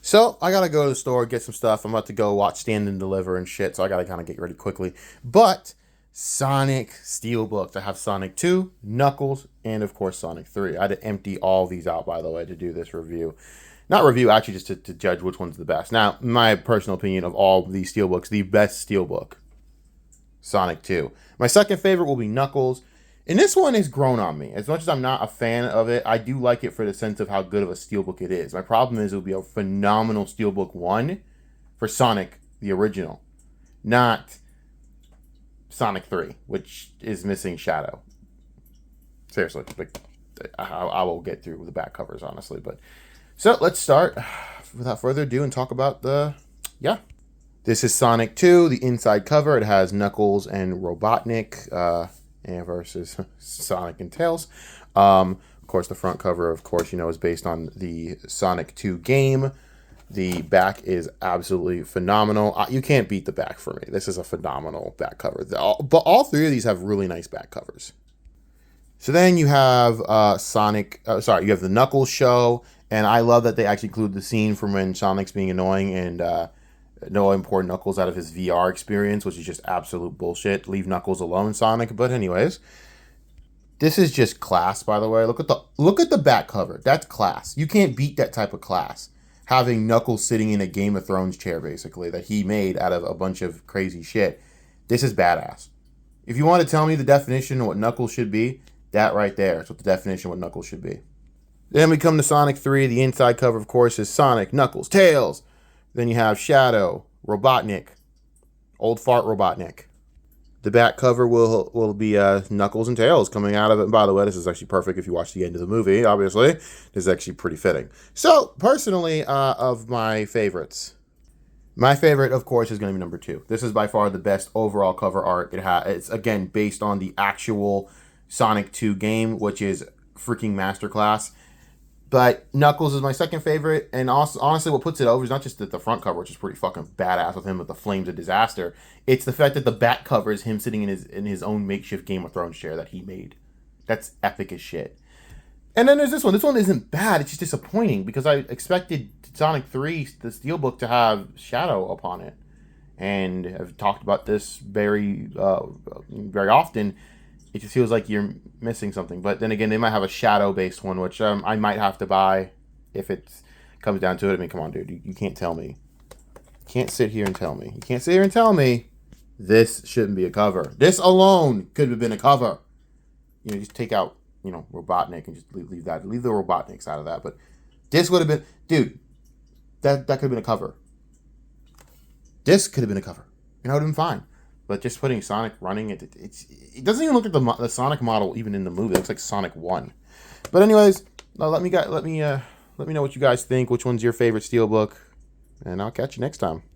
So I gotta go to the store, get some stuff. I'm about to go watch Stand and Deliver and shit, so I gotta kind of get ready quickly. But Sonic Steelbook. I have Sonic 2, Knuckles, and of course Sonic 3. I had to empty all these out, by the way, to do this review. Not review, actually, just to judge which one's the best. Now, my personal opinion of all these Steelbooks, the best Steelbook, Sonic 2. My second favorite will be Knuckles. And this one has grown on me. As much as I'm not a fan of it, I do like it for the sense of how good of a Steelbook it is. My problem is it would be a phenomenal Steelbook 1 for Sonic, the original. Not Sonic 3, which is missing Shadow. Seriously. Like, I will get through the back covers, honestly. But so, let's start, without further ado, and talk about the... Yeah. This is Sonic 2, the inside cover. It has Knuckles and Robotnik, and versus Sonic and Tails. Of course, the front cover, of course, you know, is based on the Sonic 2 game. The back is absolutely phenomenal. You can't beat the back for me. This is a phenomenal back cover. But all three of these have really nice back covers. So then you have you have the Knuckles show, and I love that they actually include the scene from when Sonic's being annoying and no import Knuckles out of his VR experience, which is just absolute bullshit. Leave Knuckles alone, Sonic. But anyways, this is just class, by the way. Look at the back cover. That's class. You can't beat that type of class. Having Knuckles sitting in a Game of Thrones chair, basically, that he made out of a bunch of crazy shit. This is badass. If you want to tell me the definition of what Knuckles should be, that right there is what the definition of what Knuckles should be. Then we come to Sonic 3. The inside cover, of course, is Sonic, Knuckles, Tails. Then you have Shadow, Robotnik, old fart Robotnik. The back cover will be Knuckles and Tails coming out of it. And by the way, this is actually perfect if you watch the end of the movie, obviously. This is actually pretty fitting. So, personally, of my favorites, my favorite, of course, is going to be number 2. This is by far the best overall cover art. It's, again, based on the actual Sonic 2 game, which is freaking masterclass. But Knuckles is my second favorite, and also, honestly, what puts it over is not just the front cover, which is pretty fucking badass with him with the Flames of Disaster. It's the fact that the back cover is him sitting in his own makeshift Game of Thrones chair that he made. That's epic as shit. And then there's this one. This one isn't bad. It's just disappointing because I expected Sonic 3, the Steelbook, to have Shadow upon it. And I've talked about this very often. It just feels like you're missing something. But then again, they might have a Shadow-based one, which I might have to buy if it comes down to it. I mean, come on, dude. You can't tell me. You can't sit here and tell me. You can't sit here and tell me this shouldn't be a cover. This alone could have been a cover. You know, just take out, you know, Robotnik and just leave that. Leave the Robotniks out of that. But this would have been... Dude, that could have been a cover. This could have been a cover. You know, it would have been fine. But just putting Sonic running, it doesn't even look like the Sonic model even in the movie. It looks like Sonic 1. But anyways, let me know what you guys think. Which one's your favorite Steelbook? And I'll catch you next time.